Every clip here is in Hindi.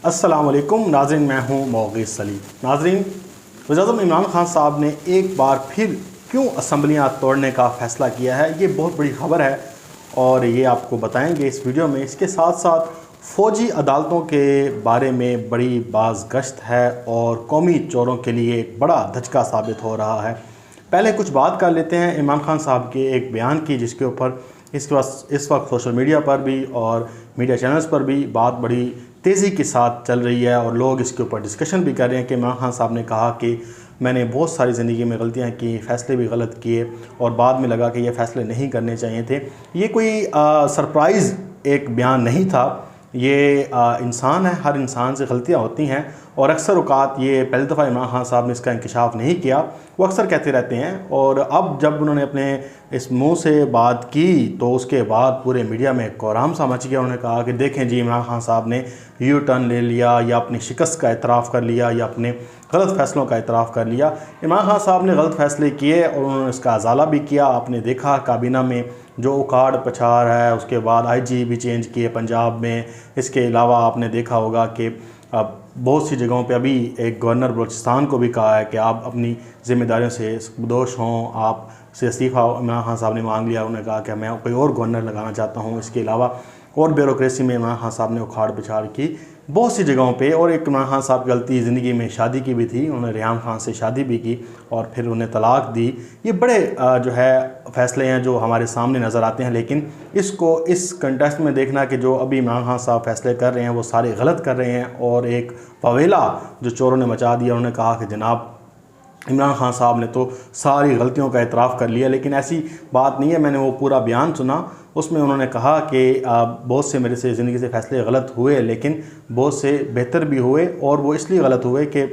अस्सलाम वालेकुम नाज़रीन, मैं हूँ मोग़ीज़ सलीम। नाज़रीन, वज़ीर-ए-आज़म इमरान खान साहब ने एक बार फिर क्यों असम्बलियाँ तोड़ने का फ़ैसला किया है, ये बहुत बड़ी ख़बर है और ये आपको बताएंगे इस वीडियो में। इसके साथ साथ फ़ौजी अदालतों के बारे में बड़ी बाज़गश्त है और कौमी चोरों के लिए एक बड़ा धचका साबित हो रहा है। पहले कुछ बात कर लेते हैं इमरान खान साहब के एक बयान की, जिसके ऊपर इस वक्त सोशल मीडिया पर भी और मीडिया चैनल्स पर भी बात बड़ी तेज़ी के साथ चल रही है और लोग इसके ऊपर डिस्कशन भी कर रहे हैं कि इमरान खान साहब ने कहा कि मैंने बहुत सारी ज़िंदगी में गलतियां की, फ़ैसले भी गलत किए और बाद में लगा कि ये फ़ैसले नहीं करने चाहिए थे। ये कोई सरप्राइज़ एक बयान नहीं था। ये इंसान है, हर इंसान से गलतियां होती हैं और अक्सर औक़ात ये पहली दफ़ा इमरान खान साहब ने इसका इंकशाफ नहीं किया, वो अक्सर कहते रहते हैं। और अब जब उन्होंने अपने इस मुंह से बात की तो उसके बाद पूरे मीडिया में कोहराम सा मच गया। उन्होंने कहा कि देखें जी, इमरान खान साहब ने यू टर्न ले लिया या अपनी शिकस्त का एतराफ़ कर लिया या अपने गलत फ़ैसलों का एतराफ़ कर लिया। इमरान खान साहब ने गलत फ़ैसले किए और उन्होंने इसका अजाला भी किया। आपने देखा काबीना में जो उखाड़ पछाड़ है, उसके बाद IG भी चेंज किए पंजाब में। इसके अलावा आपने देखा होगा कि बहुत सी जगहों पे अभी एक गवर्नर बलूचिस्तान को भी कहा है कि आप अपनी ज़िम्मेदारियों से दोष हों, आप से इस्तीफ़ा इमरान खान साहब ने मांग लिया। उन्होंने कहा कि मैं कोई और गवर्नर लगाना चाहता हूँ। इसके अलावा और ब्यूरोक्रेसी में इमरान खान साहब ने उखाड़ पिछाड़ की बहुत सी जगहों पे। और एक इमरान खान साहब की गलती ज़िंदगी में शादी की भी थी, उन्होंने रेहान खान से शादी भी की और फिर उन्हें तलाक दी। ये बड़े जो है फ़ैसले हैं जो हमारे सामने नज़र आते हैं, लेकिन इसको इस कंटेक्स्ट में देखना कि जो अभी इमरान खान साहब फ़ैसले कर रहे हैं वो सारे गलत कर रहे हैं और एक फवेला जो चोरों ने मचा दिया। उन्होंने कहा कि जनाब इमरान खान साहब ने तो सारी गलतियों का एतराफ़ कर लिया, लेकिन ऐसी बात नहीं है। मैंने वो पूरा बयान सुना, उसमें उन्होंने कहा कि बहुत से मेरे से ज़िंदगी से फ़ैसले गलत हुए, लेकिन बहुत से बेहतर भी हुए और वो इसलिए गलत हुए कि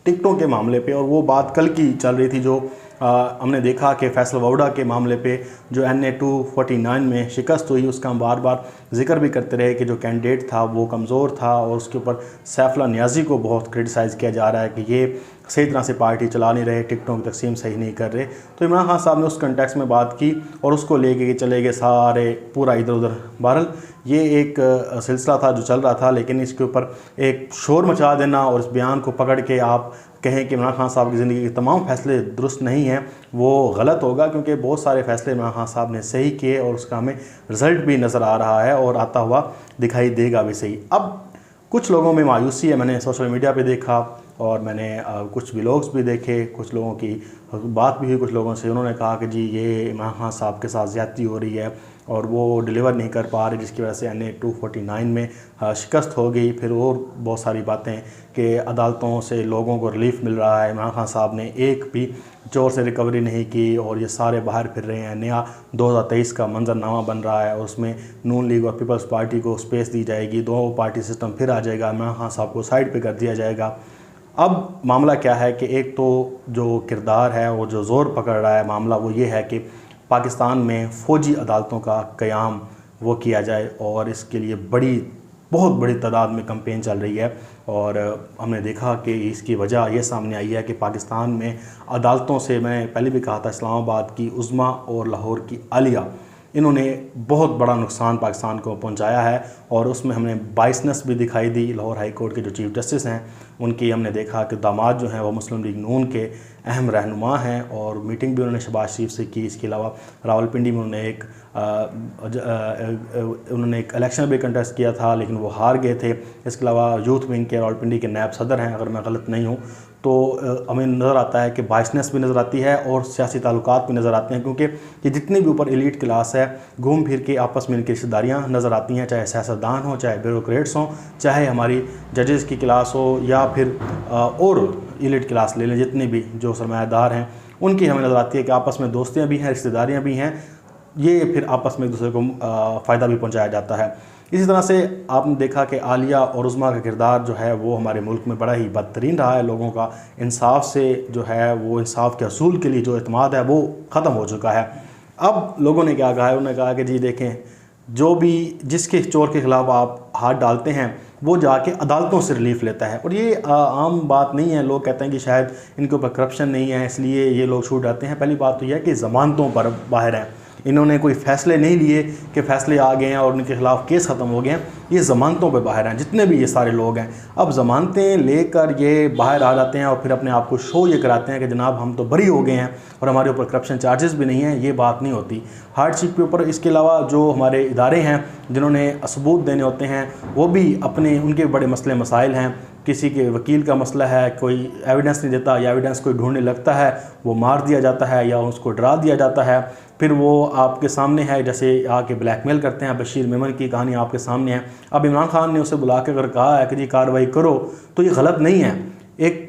टिकटों के मामले पे। और वो बात कल की चल रही थी जो हमने देखा कि फैसल वोडा के मामले पे जो NA 249 में शिकस्त हुई, उसका हम बार बार जिक्र भी करते रहे कि जो कैंडिडेट था वो कमज़ोर था और उसके ऊपर सैफुल्लाह नियाज़ी को बहुत क्रिटिसाइज़ किया जा रहा है कि ये सही तरह से पार्टी चला नहीं रहे, टिकटों की तकसीम सही नहीं कर रहे। तो इमरान खान साहब ने उस कंटेक्स्ट में बात की और उसको लेके चले गए सारे पूरा इधर उधर। बहरहाल ये एक सिलसिला था जो चल रहा था, लेकिन इसके ऊपर एक शोर मचा देना और इस बयान को पकड़ के आप कहें कि इमरान खान साहब की ज़िंदगी के तमाम फ़ैसले दुरुस्त नहीं हैं, वो गलत होगा, क्योंकि बहुत सारे फ़ैसले इमरान खान साहब ने सही किए और उसका हमें रिज़ल्ट भी नज़र आ रहा है और आता हुआ दिखाई देगा भी सही। अब कुछ लोगों में मायूसी है, मैंने सोशल मीडिया पे देखा और मैंने कुछ व्लॉग्स भी देखे, कुछ लोगों की बात भी हुई कुछ लोगों से। उन्होंने कहा कि जी ये इमरान खान साहब के साथ ज़्यादती हो रही है और वो डिलीवर नहीं कर पा रहे, जिसकी वजह से NA 249 में शिकस्त हो गई। फिर और बहुत सारी बातें कि अदालतों से लोगों को रिलीफ मिल रहा है, इमरान खान साहब ने एक भी चोर से रिकवरी नहीं की और ये सारे बाहर फिर रहे हैं। नया 2023 का मंजरनामा बन रहा है और उसमें नून लीग और पीपल्स पार्टी को स्पेस दी जाएगी, दो पार्टी सिस्टम फिर आ जाएगा, इमरान खान साहब को साइड पे कर दिया जाएगा। अब मामला क्या है कि एक तो जो किरदार है वो जो ज़ोर पकड़ रहा है मामला वो ये है कि पाकिस्तान में फ़ौजी अदालतों का क़याम वो किया जाए और इसके लिए बहुत बड़ी तादाद में कैंपेन चल रही है। और हमने देखा कि इसकी वजह ये सामने आई है कि पाकिस्तान में अदालतों से, मैंने पहले भी कहा था, इस्लामाबाद की उज़्मा और लाहौर की आलिया, इन्होंने बहुत बड़ा नुकसान पाकिस्तान को पहुंचाया है। और उसमें हमने बाइसनेस भी दिखाई दी। लाहौर हाई कोर्ट के जो चीफ जस्टिस हैं उनकी हमने देखा कि दामाद जो हैं वो मुस्लिम लीग नून के अहम रहनुमा हैं और मीटिंग भी उन्होंने शहबाज शरीफ से की। इसके अलावा रावलपिंडी में उन्होंने एक इलेक्शन भी कंटेस्ट किया था, लेकिन वो हार गए थे। इसके अलावा यूथ विंग के रावलपिंडी के नायब सदर हैं, अगर मैं गलत नहीं हूँ। तो हमें नज़र आता है कि बाइसनेस भी नज़र आती है और सियासी ताल्लुकात भी नज़र आते हैं, क्योंकि ये जितनी भी ऊपर एलीट क्लास है घूम फिर के आपस में इनकी रिश्तेदारियाँ नज़र आती हैं, चाहे सियासतदान हो, चाहे ब्यूरोक्रेट्स हों, चाहे हमारी जजेस की क्लास हो या फिर और एलीट क्लास ले लें, जितने भी जो सरमायादार हैं उनकी हमें नज़र आती है कि आपस में दोस्तियाँ भी हैं, रिश्तेदारियाँ भी हैं। ये फिर आपस में एक दूसरे को फ़ायदा भी पहुँचाया जाता है। इसी तरह से आपने देखा कि आलिया और उज़्मा का किरदार जो है वो हमारे मुल्क में बड़ा ही बदतरीन रहा है। लोगों का इंसाफ से जो है वो इंसाफ के असूल के लिए जो एतमाद है वो ख़त्म हो चुका है। अब लोगों ने क्या कहा है, उन्होंने कहा कि जी देखें, जो भी जिसके चोर के ख़िलाफ़ आप हाथ डालते हैं वो जाके अदालतों से रिलीफ लेता है। और ये आम बात नहीं है। लोग कहते हैं कि शायद इनके ऊपर करप्शन नहीं है इसलिए ये लोग छूट जाते हैं। पहली बात तो यह है कि ज़मानतों पर बाहर हैं, इन्होंने कोई फ़ैसले नहीं लिए कि फ़ैसले आ गए हैं और उनके ख़िलाफ़ केस ख़त्म हो गए हैं। ये ज़मानतों पे बाहर हैं, जितने भी ये सारे लोग हैं। अब ज़मानतें लेकर ये बाहर आ जाते हैं और फिर अपने आप को शो ये कराते हैं कि जनाब हम तो बरी हो गए हैं और हमारे ऊपर करप्शन चार्जेस भी नहीं हैं। ये बात नहीं होती हार्डशिप के ऊपर। इसके अलावा जो हमारे इदारे हैं जिन्होंने सबूत देने होते हैं, वो भी अपने उनके बड़े मसले मसाइल हैं। किसी के वकील का मसला है, कोई एविडेंस नहीं देता या एविडेंस कोई ढूंढने लगता है, वो मार दिया जाता है या उसको डरा दिया जाता है। फिर वो आपके सामने है, जैसे आके ब्लैकमेल करते हैं। बशीर मेमन की कहानी आपके सामने है। अब इमरान खान ने उसे बुला के अगर कहा है कि जी कार्रवाई करो, तो ये गलत नहीं है। एक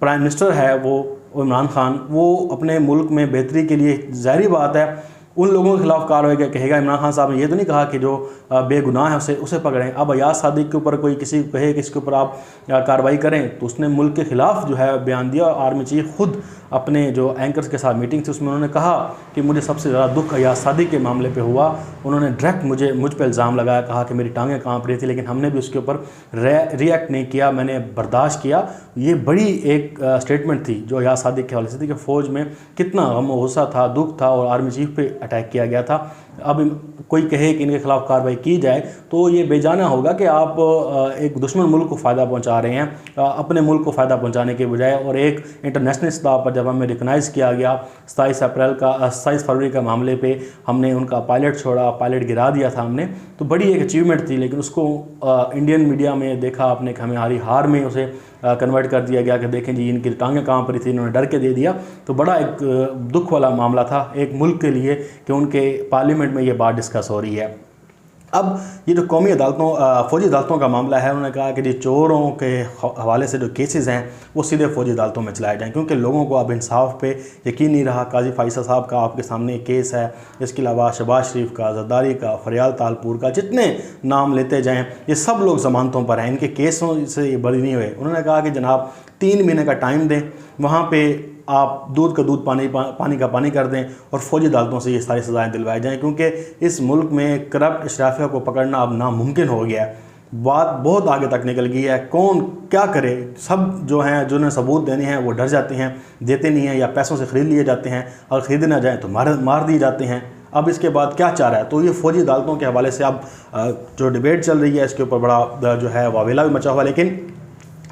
प्राइम मिनिस्टर है वो इमरान खान, वो अपने मुल्क में बेहतरी के लिए ज़ाहिर बात है उन लोगों के खिलाफ कार्रवाई कहेगा। इमरान खान साहब ने ये तो नहीं कहा कि जो बेगुनाह है उसे पकड़ें। अब अयाज सादिक के ऊपर कोई किसी को कहे कि इसके ऊपर आप कार्रवाई करें, तो उसने मुल्क के ख़िलाफ़ जो है बयान दिया। और आर्मी चीफ खुद अपने जो एंकर्स के साथ मीटिंग थी उसमें उन्होंने कहा कि मुझे सबसे ज़्यादा दुख अयाज सादिक के मामले पे हुआ। उन्होंने डायरेक्ट मुझ पर इल्ज़ाम लगाया, कहा कि मेरी टांगें कांप रही थी, लेकिन हमने भी उसके ऊपर रिएक्ट नहीं किया, मैंने बर्दाश्त किया। ये बड़ी एक स्टेटमेंट थी जो अयाज सादिक के हवाले से थी कि फ़ौज में कितना गम और गुस्सा था, दुख था और आर्मी चीफ पे अटैक किया गया था। अब कोई कहे कि इनके खिलाफ कार्रवाई की जाए तो ये बेजाना होगा कि आप एक दुश्मन मुल्क को फ़ायदा पहुंचा रहे हैं, अपने मुल्क को फ़ायदा पहुंचाने के बजाय। और एक इंटरनेशनल सतह पर जब हमें रिकगनाइज़ किया गया 27 फरवरी का मामले पे, हमने उनका पायलट छोड़ा, पायलट गिरा दिया था हमने, तो बड़ी एक अचीवमेंट थी। लेकिन उसको इंडियन मीडिया में देखा आपने कि हमें हार में उसे कन्वर्ट कर दिया गया कि देखें जी इनकी टांगें कहाँ पर थी, इन्होंने डर के दे दिया। तो बड़ा एक दुख वाला मामला था एक मुल्क के लिए कि उनके पार्लियामेंट में ये बात डिस्कस हो रही है। अब ये जो कौमी अदालतों फ़ौजी अदालतों का मामला है, उन्होंने कहा कि जी चोरों के हवाले से जो केसेस हैं वो सीधे फ़ौजी अदालतों में चलाए जाएं, क्योंकि लोगों को अब इंसाफ पे यकीन नहीं रहा। काजी फ़ाइज़ा साहब का आपके सामने केस है, इसके अलावा शहबाज शरीफ का, जरदारी का, फरियाल तालपुर का, जितने नाम लेते जाएँ ये सब लोग ज़मानतों पर हैं, इनके केसों से ये बरी नहीं हुए। उन्होंने कहा कि जनाब 3 महीने का टाइम दें, वहाँ पर आप दूध का दूध पानी का पानी कर दें और फ़ौजी अदालतों से ये सारी सज़ाएँ दिलवाई जाएँ, क्योंकि इस मुल्क में करप्ट अशराफिया को पकड़ना अब नामुमकिन हो गया है। बात बहुत आगे तक निकल गई है, कौन क्या करे। सब जो हैं जिन्हें सबूत देने हैं वो डर जाते हैं, देते नहीं हैं, या पैसों से ख़रीद लिए जाते हैं, और ख़रीदे ना जाए तो मार दिए जाते हैं। अब इसके बाद क्या चाह रहा है? तो ये फ़ौजी अदालतों के हवाले से अब जो डिबेट चल रही है इसके ऊपर बड़ा जो है वावेला भी मचा हुआ, लेकिन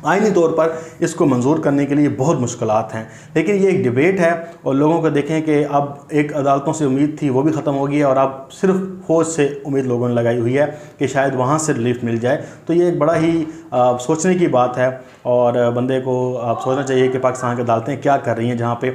आईनी तौर पर इसको मंजूर करने के लिए बहुत मुश्किलात हैं। लेकिन ये एक डिबेट है और लोगों को देखें कि अब एक अदालतों से उम्मीद थी वो भी ख़त्म हो गई है और अब सिर्फ फ़ौज से उम्मीद लोगों ने लगाई हुई है कि शायद वहाँ से रिलीफ मिल जाए। तो ये एक बड़ा ही सोचने की बात है और बंदे को सोचना चाहिए कि पाकिस्तान की अदालतें क्या कर रही हैं, जहाँ पे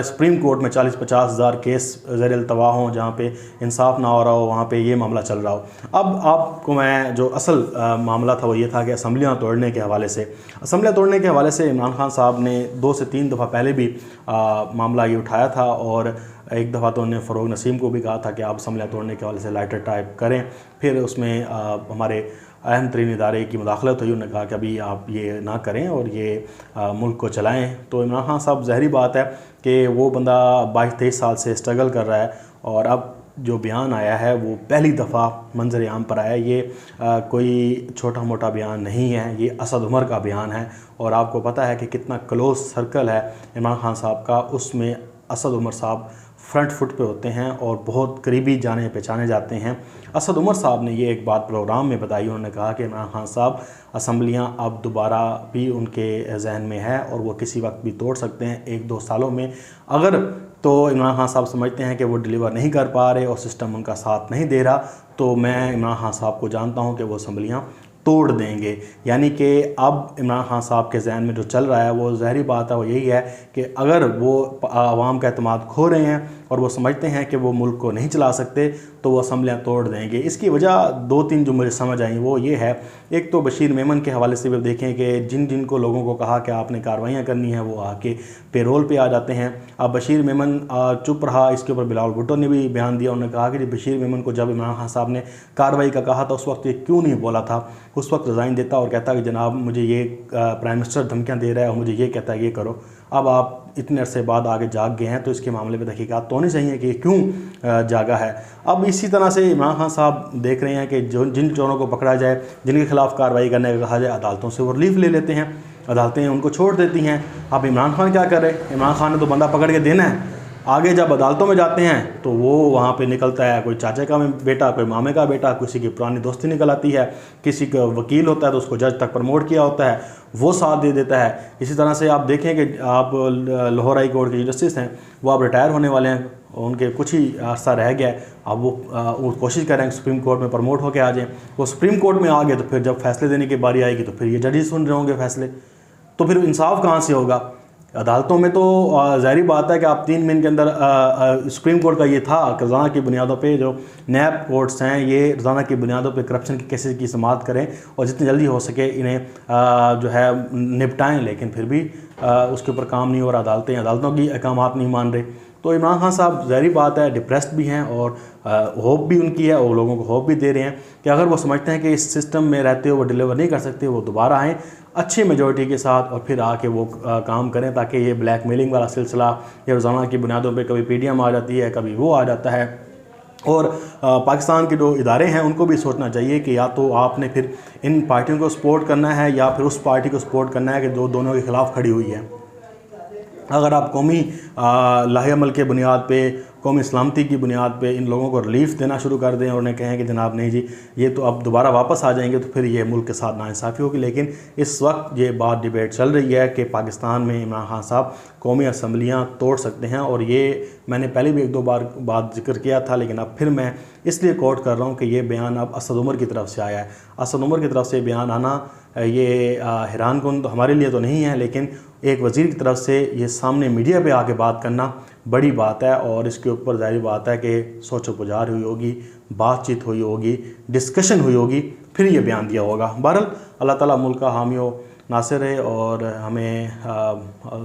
सुप्रीम कोर्ट में 40-50 हज़ार केस ज़ेर अल्तवा हों, जहाँ पे इंसाफ ना हो रहा हो, वहाँ पे ये मामला चल रहा हो। अब आपको मैं जो असल मामला था वो ये था कि असम्बलियाँ तोड़ने के हवाले से इमरान खान साहब ने 2 से 3 दफ़ा पहले भी मामला ये उठाया था और एक दफ़ा तो उन्होंने फ़रोग नसीम को भी कहा था कि आप असम्बलियाँ तोड़ने के हवाले से लाइटर टाइप करें। फिर उसमें हमारे अहम तरीन इदारे की मुदाखलत हुई, उन्होंने कहा कि अभी आप ये ना करें और ये मुल्क को चलाएं। तो इमरान खान साहब ज़ाहिर बात है कि वो बंदा 22-23 साल से स्ट्रगल कर रहा है और अब जो बयान आया है वो पहली दफ़ा मंजर आम पर आया। ये कोई छोटा मोटा बयान नहीं है, ये असद उमर का बयान है और आपको पता है कि कितना क्लोज़ सर्कल है इमरान खान साहब का, उसमें असद उमर साहब फ्रंट फुट पे होते हैं और बहुत करीबी जाने पहचाने जाते हैं। असद उमर साहब ने ये एक बात प्रोग्राम में बताई, उन्होंने कहा कि इमरान खान साहब असम्बलियाँ अब दोबारा भी उनके जहन में है और वो किसी वक्त भी तोड़ सकते हैं 1-2 सालों में। अगर तो इमरान खान साहब समझते हैं कि वो डिलीवर नहीं कर पा रहे और सिस्टम उनका साथ नहीं दे रहा, तो मैं इमरान खान साहब को जानता हूँ कि वो असम्बलियाँ तोड़ देंगे। यानी कि अब इमरान खान साहब के जहन में जो चल रहा है वो ज़ाहिरी बात है, वो यही है कि अगर वो आवाम का एतमाद खो रहे हैं और वो समझते हैं कि वो मुल्क को नहीं चला सकते तो वो असम्बलियाँ तोड़ देंगे। इसकी वजह 2-3 जो मुझे समझ आई वो ये है, एक तो बशीर मेमन के हवाले से भी देखें कि जिन को लोगों को कहा कि आपने कार्रवाइयाँ करनी है वो आके पेरोल पे आ जाते हैं। अब बशीर मेमन चुप रहा, इसके ऊपर बिलावल भुट्टो ने भी बयान दिया, उन्होंने कहा कि बशीर मेमन को जब इमरान खान साहब ने कार्रवाई का कहा था उस वक्त ये क्यों नहीं बोला था, उस वक्त रिज़ाइन देता और कहता कि जनाब मुझे ये प्राइम मिनिस्टर धमकियाँ दे रहा है और मुझे ये कहता है ये करो। अब आप इतने अरसे बाद आगे जाग गए हैं तो इसके मामले में तहकीकात तो होनी चाहिए कि क्यों जागा है। अब इसी तरह से इमरान खान साहब देख रहे हैं कि जिन चोरों को पकड़ा जाए, जिनके खिलाफ कार्रवाई करने का कहा जाए, अदालतों से वो रिलीफ ले लेते हैं, अदालतें उनको छोड़ देती हैं। अब इमरान खान क्या कर रहे हैं? इमरान खान ने तो बंदा पकड़ के देना है। आगे जब अदालतों में जाते हैं तो वो वहाँ पे निकलता है कोई चाचे का बेटा, कोई मामे का बेटा, किसी की पुरानी दोस्ती निकल आती है, किसी का वकील होता है तो उसको जज तक प्रमोट किया होता है, वो साथ दे देता है। इसी तरह से आप देखें कि आप लाहौर हाई कोर्ट के जस्टिस हैं, वो अब रिटायर होने वाले हैं, उनके कुछ ही अर्सा रह गया है। अब वो कोशिश कर रहे हैं कि सुप्रीम कोर्ट में प्रमोट होकर आ जाएँ। वो सुप्रीम कोर्ट में आ गए तो फिर जब फैसले देने की बारी आएगी तो फिर ये जज ही सुन रहे होंगे फैसले, तो फिर इंसाफ कहाँ से होगा? अदालतों में तो ज़ाहिर बात है कि आप 3 महीने के अंदर सुप्रीम कोर्ट का ये था कि रोज़ाना की बुनियादों पे जो नैब कोर्ट्स हैं ये रोज़ाना की बुनियादों पे करप्शन के केसेस की समाअत करें और जितनी जल्दी हो सके इन्हें जो है निपटाएं, लेकिन फिर भी उसके ऊपर काम नहीं हो रहा। अदालतों की अहकामात नहीं मान रहे। तो इमरान खान साहब ज़ाहिर बात है डिप्रेस्ड भी हैं और होप भी उनकी है और लोगों को होप भी दे रहे हैं कि अगर वो समझते हैं कि इस सिस्टम में रहते हुए वो डिलीवर नहीं कर सकते, वो दोबारा आएँ अच्छी मेजॉरिटी के साथ और फिर आके वो काम करें, ताकि ये ब्लैकमेलिंग वाला सिलसिला ये रोज़ाना की बुनियादों पे कभी पीडीएम आ जाती है, कभी वो आ जाता है। और पाकिस्तान के जो इदारे हैं उनको भी सोचना चाहिए कि या तो आपने फिर इन पार्टियों को सपोर्ट करना है या फिर उस पार्टी को सपोर्ट करना है कि जो दोनों के ख़िलाफ़ खड़ी हुई है। अगर आप कौमी लाहेअमल के बुनियाद पे, कौमी सलामती की बुनियाद पे इन लोगों को रिलीफ देना शुरू कर दें और उन्हें कहें कि जनाब नहीं जी ये तो अब दोबारा वापस आ जाएंगे, तो फिर ये मुल्क के साथ नाइंसाफ़ी होगी। लेकिन इस वक्त ये बात डिबेट चल रही है कि पाकिस्तान में इमरान खान साहब कौमी असम्बलियाँ तोड़ सकते हैं, और ये मैंने पहले भी 1-2 बार बात जिक्र किया था, लेकिन अब फिर मैं इसलिए कोट कर रहा हूँ कि ये बयान अब असद उमर की तरफ से आया है। असद उमर की तरफ से बयान आना ये हैरानकुन तो हमारे लिए तो नहीं है, लेकिन एक वज़ीर की तरफ से ये सामने मीडिया पे आके बात करना बड़ी बात है। और इसके ऊपर ज़ाहिर बात है कि सोचो पुजार हुई होगी, बातचीत हुई होगी, डिस्कशन हुई होगी, फिर ये बयान दिया होगा। बहरहाल अल्लाह ताला मुल्क का हामी व नासिर है और हमें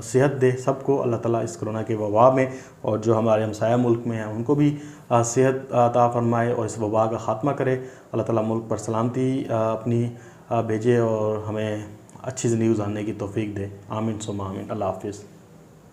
सेहत दे सबको अल्लाह ताला इस कोरोना के वबा में, और जो हमारे हमसाया मुल्क में हैं उनको भी सेहत अता फरमाए और इस वबा का ख़ात्मा करे। अल्लाह ताला मुल्क पर सलामती अपनी भेजे और हमें अच्छी ज़िंदगी गुज़ारने की तौफ़ीक दे। आमीन सुम्मा आमीन। अल्लाह हाफ़िज़।